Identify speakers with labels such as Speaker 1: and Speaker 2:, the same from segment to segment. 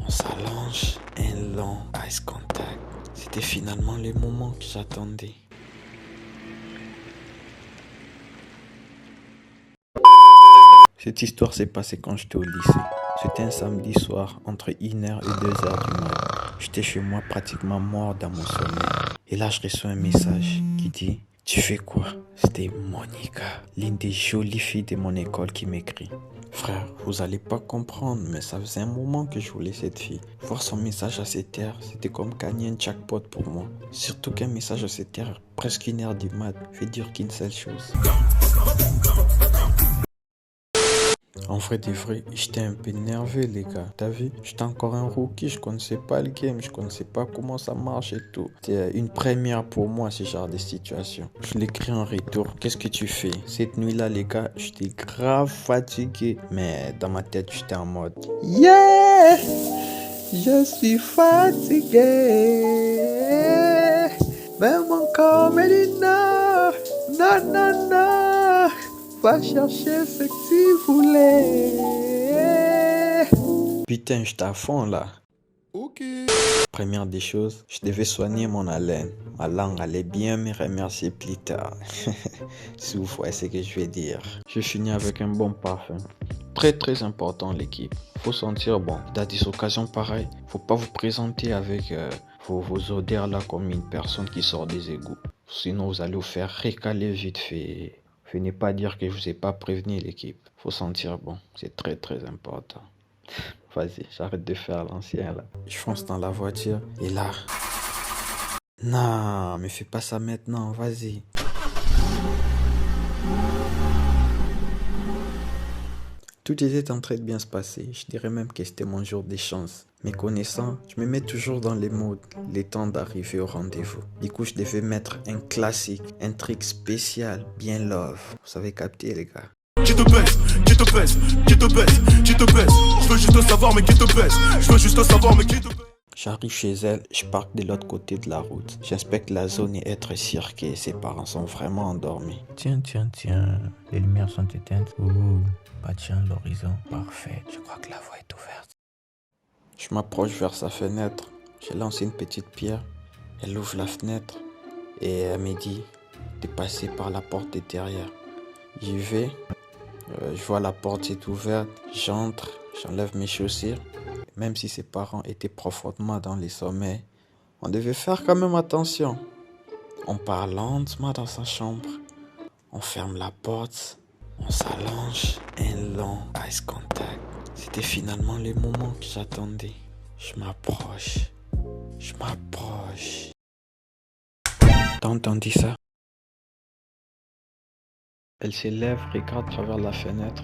Speaker 1: On s'allonge, un long ice contact. C'était finalement le moment que j'attendais. Cette histoire s'est passée quand j'étais au lycée. C'était un samedi soir, entre 1h et 2h du matin. J'étais chez moi pratiquement mort dans mon sommeil. Et là, je reçois un message qui dit « Tu fais quoi ?» C'était Monica, l'une des jolies filles de mon école qui m'écrit. Frère, vous allez pas comprendre, mais ça faisait un moment que je voulais cette fille. Voir son message à cette heure, c'était comme gagner un jackpot pour moi. Surtout qu'un message à cette heure, presque 1h du mat, fait dire qu'une seule chose. En vrai de vrai, j'étais un peu nerveux les gars. T'as vu? J'étais encore un rookie, je connaissais pas le game, je connaissais pas comment ça marche et tout. C'était une première pour moi ce genre de situation. Je l'écris en retour. Qu'est-ce que tu fais? Cette nuit-là les gars, j'étais grave fatigué. Mais dans ma tête, j'étais en mode yeah! Je suis fatigué. Mais mon corps me dit non, non, non, non. Va chercher ce que tu voulais. Putain, j'étais à fond là.
Speaker 2: Ok.
Speaker 1: Première des choses, je devais soigner mon haleine. Ma langue allait bien me remercier plus tard. Si vous voyez ce que je vais dire. Je finis avec un bon parfum. Très très important l'équipe. Faut sentir bon. Dans des occasions pareilles, faut pas vous présenter avec vos odeurs là comme une personne qui sort des égouts. Sinon vous allez vous faire récaler vite fait. Venez pas dire que je vous ai pas prévenu l'équipe. Faut sentir bon. C'est très très important. Vas-y, j'arrête de faire l'ancien là. Je fonce dans la voiture et là... Non, mais fais pas ça maintenant, vas-y. Tout était en train de bien se passer. Je dirais même que c'était mon jour de chance. Me connaissant, je me mets toujours dans les modes, les temps d'arriver au rendez-vous. Du coup, je devais mettre un classique, un truc spécial, bien love. Vous avez capté les gars.
Speaker 2: Qui te baisse, qui te baisse, qui te baisse, qui te baisse. Je veux juste savoir mais qui te baisse. Je veux juste savoir mais qui te baisse.
Speaker 1: J'arrive chez elle, je parque de l'autre côté de la route. J'inspecte la zone et être sûr que ses parents sont vraiment endormis.
Speaker 3: Tiens, les lumières sont éteintes. Ouh, pas tiens l'horizon. Parfait, je crois que la voie est ouverte.
Speaker 1: Je m'approche vers sa fenêtre. Je lance une petite pierre. Elle ouvre la fenêtre et elle me dit de passer par la porte de derrière. J'y vais. Je vois la porte est ouverte. J'entre. J'enlève mes chaussures. Même si ses parents étaient profondément dans les sommeils, on devait faire quand même attention. On part lentement dans sa chambre. On ferme la porte. On s'allonge. Un long ice contact. C'était finalement le moment que j'attendais. Je m'approche. Je m'approche. T'as entendu ça? Elle se lève, regarde à travers la fenêtre.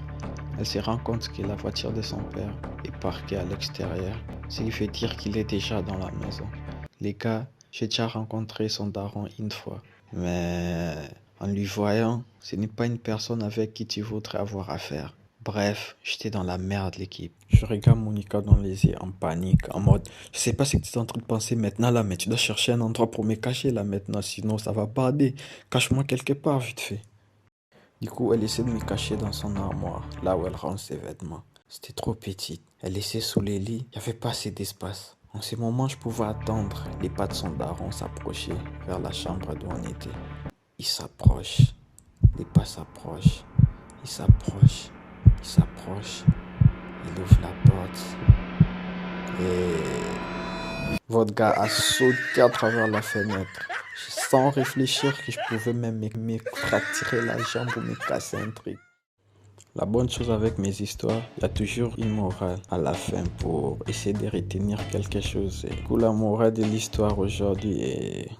Speaker 1: Elle se rend compte que la voiture de son père est parquée à l'extérieur. Ce qui veut dire qu'il est déjà dans la maison. Les gars, j'ai déjà rencontré son daron une fois. Mais en lui voyant, ce n'est pas une personne avec qui tu voudrais avoir affaire. Bref, j'étais dans la merde l'équipe. Je regarde Monica dans les yeux en panique, en mode je sais pas ce que tu es en train de penser maintenant là, mais tu dois chercher un endroit pour me cacher là maintenant, sinon ça va barder. Cache-moi quelque part vite fait. Du coup, elle essaie de me cacher dans son armoire, là où elle range ses vêtements. C'était trop petite. Elle laissait sous les lits, il n'y avait pas assez d'espace. En ce moment, je pouvais attendre les pas de son daron s'approcher vers la chambre d'où on était. Il s'approche, les pas s'approchent, il s'approche, il s'approche, il ouvre la porte et votre gars a sauté à travers la fenêtre. Sans réfléchir que je pouvais même me fracturer la jambe ou me casser un truc. La bonne chose avec mes histoires, il y a toujours une morale à la fin pour essayer de retenir quelque chose. Et du coup, la morale de l'histoire aujourd'hui est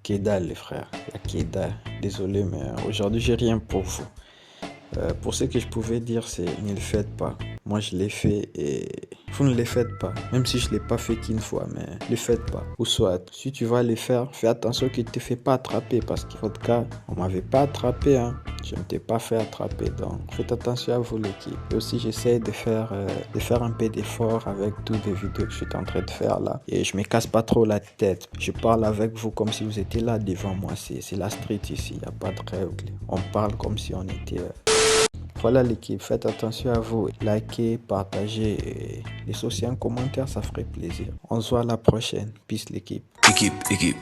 Speaker 1: Keda les frères. La Keda. Désolé, mais aujourd'hui j'ai rien pour vous. Pour ce que je pouvais dire, c'est ne le faites pas. Moi, je l'ai fait et vous ne le faites pas. Même si je ne l'ai pas fait qu'une fois, mais ne le faites pas. Ou soit, si tu vas le faire, fais attention qu'il ne te fait pas attraper. Parce que votre cas, on ne m'avait pas attrapé. Hein. Je ne t'ai pas fait attraper. Donc, faites attention à vous, l'équipe. Et aussi, j'essaie de faire un peu d'effort avec toutes les vidéos que je suis en train de faire là. Et je ne me casse pas trop la tête. Je parle avec vous comme si vous étiez là devant moi. C'est la street ici. Il n'y a pas de règles. On parle comme si on était... Voilà l'équipe, faites attention à vous. Likez, partagez et laissez aussi un commentaire, ça ferait plaisir. On se voit à la prochaine. Peace l'équipe.
Speaker 2: Équipe.